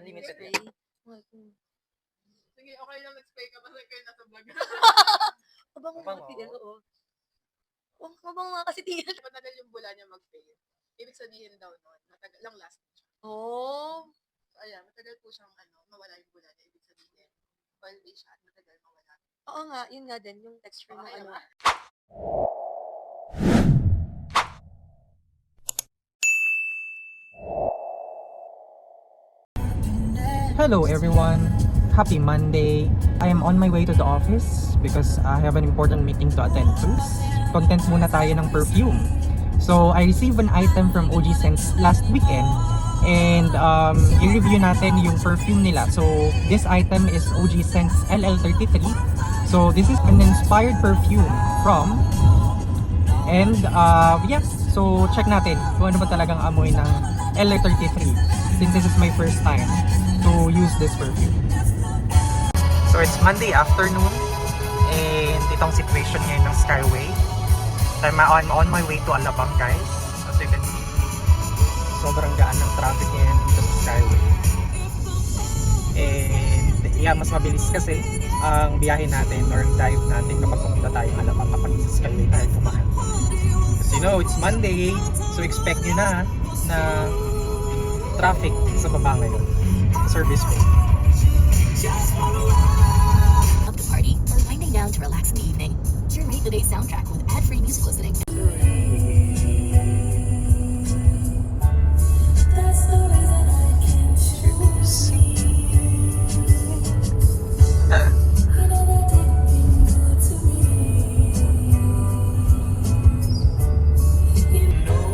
Unlimited Spray. yan. Sige, okay lang nag-spray ka kasi kayo nasa vlog. Mabango Mabango. mga tiyan, oo. Oh, mabango nga kasi tiyan. Matagal yung bula niya mag-fade. Ibig sabihin daw nun, matagal lang last. Oh. So, ayan, matagal po siyang mawala yung bula niya. Ibig sabihin, oily siya at matagal mawala. Oo nga, yun nga din, yung texture ng Okay ano. naman. Hello everyone! Happy Monday! I am on my way to the office because I have an important meeting to attend to. Content muna tayo ng perfume. So I received an item from OG Scents last weekend and i-review natin yung perfume nila. So this item is OG Scents LL33. So this is an inspired perfume from and yeah, so check natin kung ano ba talagang amoy ng LL33 since this is my first time to use this perfume. So it's Monday afternoon and itong situation ngayon ng Skyway. So I'm on my way to Alabang guys. As you can see, sobrang gaan ng traffic ngayon dito sa Skyway. And yeah, mas mabilis kasi ang biyahe natin or ang drive natin kapag pumunta tayo Alabang kapag sa Skyway tayo kumahan. Because you know, it's Monday, so expect nyo na traffic sa baba ngayon. Service way. Of the party or winding down to relax in the evening. Curate the day's soundtrack with ad-free music listening. That's the reason I can choose. You know that didn't mean good to me. You know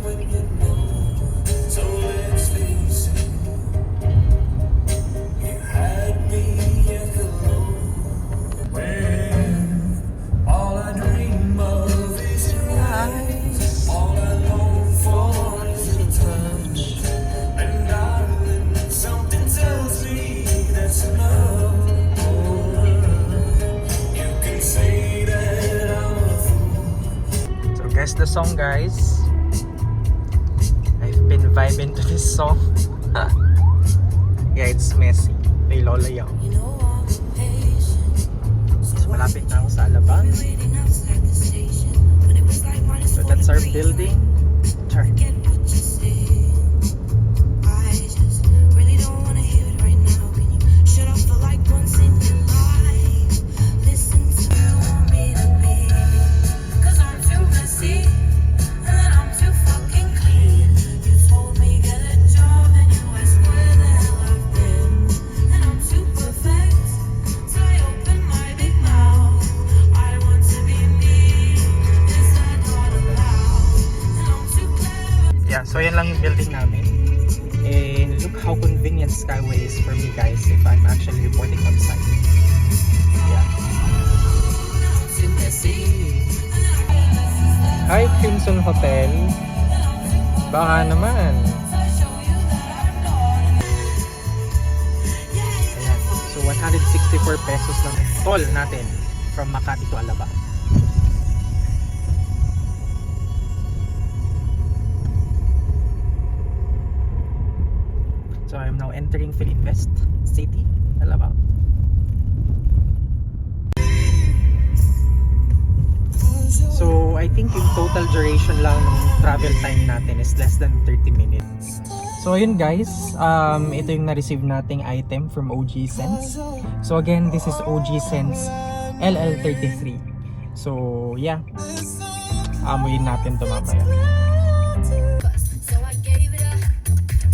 when you know, so let's face it. You had me at hello. When all I dream of is your eyes, all I long for is your touch. And darling, something tells me that's enough. You can say that I'm a fool. So guess the song guys. I've been vibing to this song. Yeah, it's Messy. Kay Lola Young. You know I'm impatient. So malapit na ako sa Alabang. Waiting outside the station when it was like So that's our building. Char. Get what you say. I just really don't wanna hear it right now. Can you shut up for like once in your life? Listen to who you want me to be. 'Cause I'm too messy and then I'm too fucking clean. You told me get a job and you asked where the hell I've been. And I'm too perfect, so I open my big mouth. I want to be me. Is that not allowed? And I'm too clever. Yeah, so yan lang yung building namin. And look how convenient Skyway is for me guys if I'm actually reporting on site. Yeah. Hi Crimson Hotel. Baka naman. Ayan. So 164 pesos lang toll natin from Makati to Alabang. So I'm now entering Philinvest City, Alabang. So I think yung total duration lang ng travel time natin is less than 30 minutes. So ayun guys, ito yung na-receive nating item from OG Scents. So again, this is OG Scents LL33. So yeah, amuyin natin ito mamaya. So I gave it up.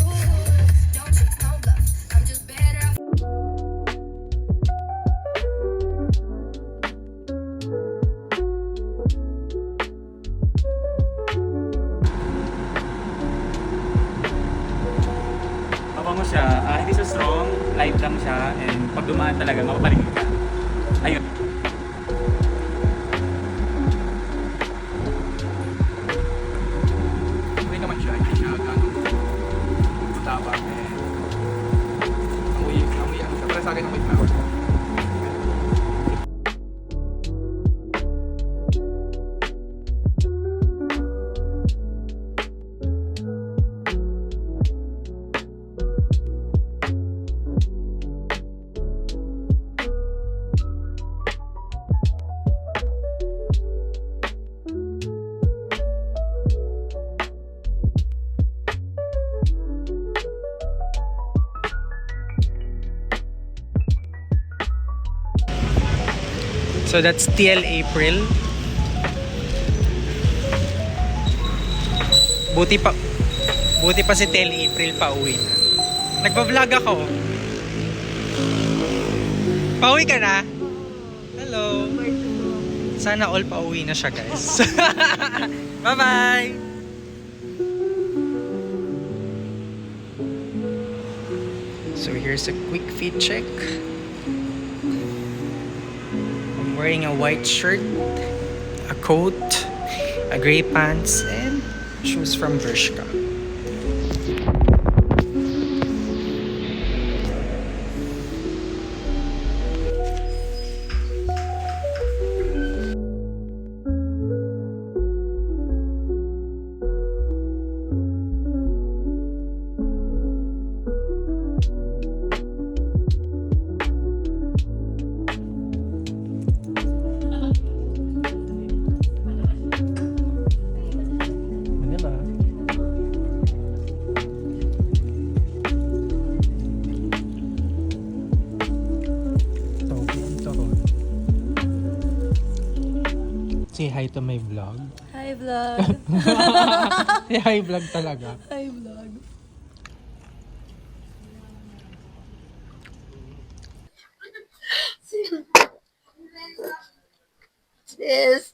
Ooh, don't trust no bluff. I'm just better. Mabango siya, hindi siya strong, light lang siya, and pag dumaan talaga, mapaparingin ka. Ayun. Okay naman siya, hindi siya gano'ng matapang, amoy ano siya, para sa akin amoy flower. So that's TL April. Buti pa si TL April pauwi na. Nagpa-vlog ako. Pauwi ka na? Hello. Sana all pauwi na siya, guys. Bye-bye! So here's a quick fit check. I'm wearing a white shirt, a coat, a gray pants, and shoes from Bershka. Manila. Say hi to my vlog. Hi, vlog. Say hi vlog talaga. Hi, vlog. Sis.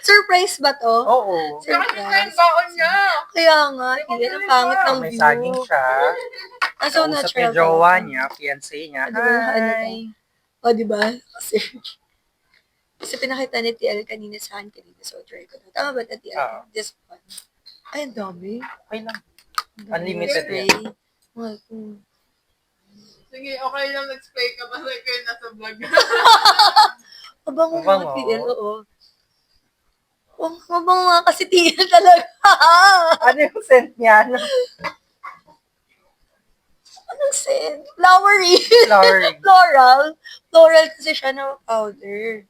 Surprise ba to? Oo. Surprise. baon niya. Kaya nga, yan ang pangit ng May view. saging siya. Ah, so Kausap natural. yung jowa niya, fiancé niya. Ah, di ba, ano to? Hi! O, di ba? Kasi pinakita ni TL kanina sa akin kanina. So, try ko na. Tama ba na TL? Oo. This one. Ay, ang dami. Okay lang. Ang dami. Unlimited Spray. yan. Mga, Sige, okay lang nag-spray ka ba kayo nasa vlog. Mabango Mabango. mga TL, oo. Oh, mabango nga kasi TL talaga. Ano yung scent niya? Anong scent? Flowery. Flowering. Floral. Floral kasi siya na powder.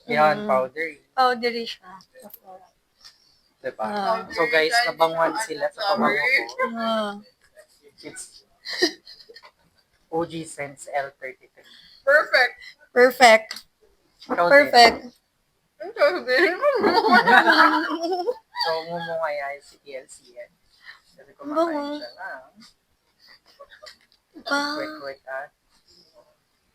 Yan, powder. Powdery siya. Na floral. Diba? Ah. So guys, nabanguan sila sa pabango ko. Ah. It's OG Sense L33. Perfect. Perfect. Ikaw din. Perfect. Ang sabihin mo. So, mumungaya si TLCN. Sabi ko, Bango. makain siya lang. Ba? Quick,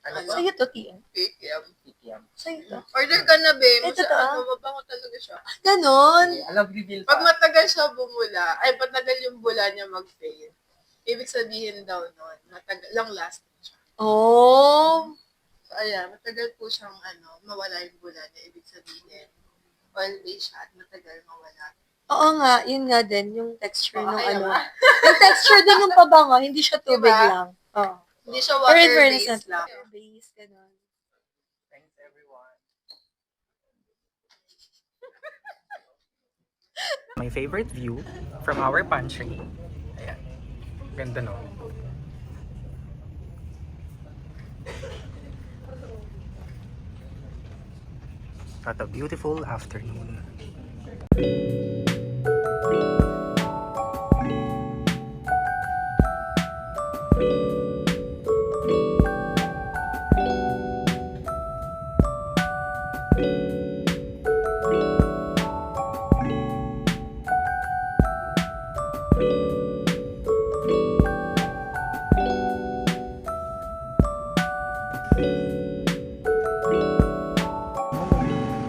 Ano ba? Sa'yo to, TL. PKM. PTM. Sa'yo to. Order ka na, babe. Eh, Kasi totoo? ano, mabango talaga siya. Ganon. Alam, reveal Pag pa. matagal siya bumula, ay matagal yung bula niya mag-fade. Ibig sabihin daw nun, matagal, long lasting siya. Oh. So, ayan, matagal po siyang mawala yung bula niya. Ibig sabihin, oil-based siya at matagal mawala. Oo nga, yun nga din, yung texture ng Ay, ano. diba? Yung texture din ng pabango, hindi siya tubig Diba? lang. Oo. Hindi siya Or in fairness water-based lang. Water-based, ganon. Thanks, everyone. My favorite view from our pantry. Ayan. Ganda, no? What a beautiful afternoon.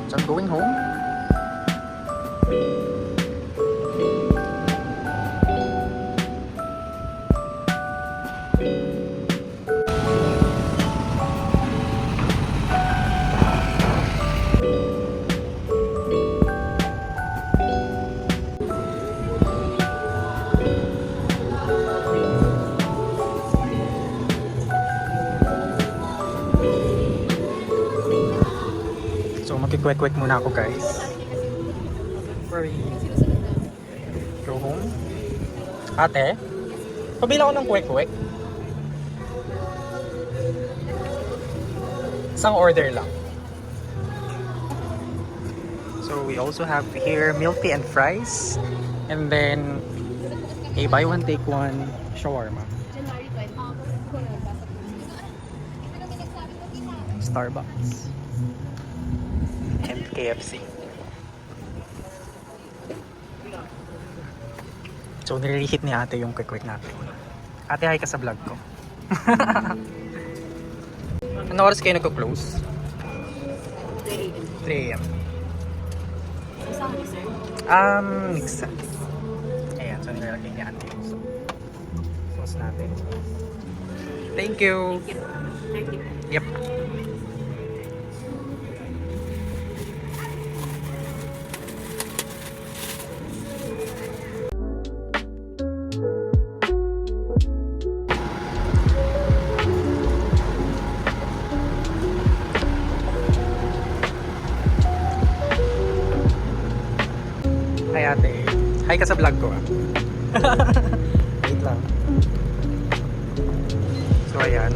So I'm going home. So magkikwek-kwek muna ako, guys. Before we go home. Ate, pabila ko ng kwek-kwek. Isang order lang. So we also have here milk tea and fries. And then a buy one take one shawarma. Starbucks. And KFC. So, nire-reheat ni ate yung quick natin. Ate, hi ka sa vlog ko. Ano oras kayo nagko-close? 3 a.m. Mixed. Ayan, so nilalagay ni ate yung sauce natin. Thank you! Yep. Hi ate. Hi ka sa vlog ko ah. Wait lang. So ayan.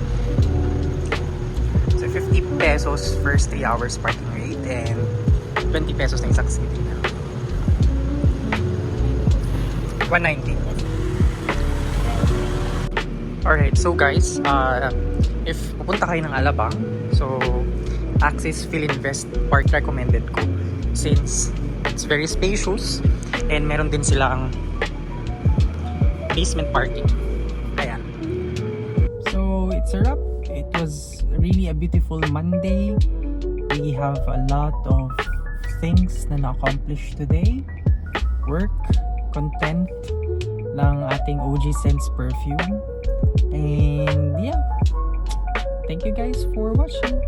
So 50 pesos first 3 hours parking rate and 20 pesos na isang city. 190. Alright, so guys, if pupunta kayo ng Alabang, so Axis Philinvest Park recommended ko since it's very spacious and meron din silang basement parking. Ayan. So it's a wrap. It was really a beautiful Monday. We have a lot of things na na-accomplish today. Work, content ng ating OG Scents perfume. And yeah, thank you guys for watching.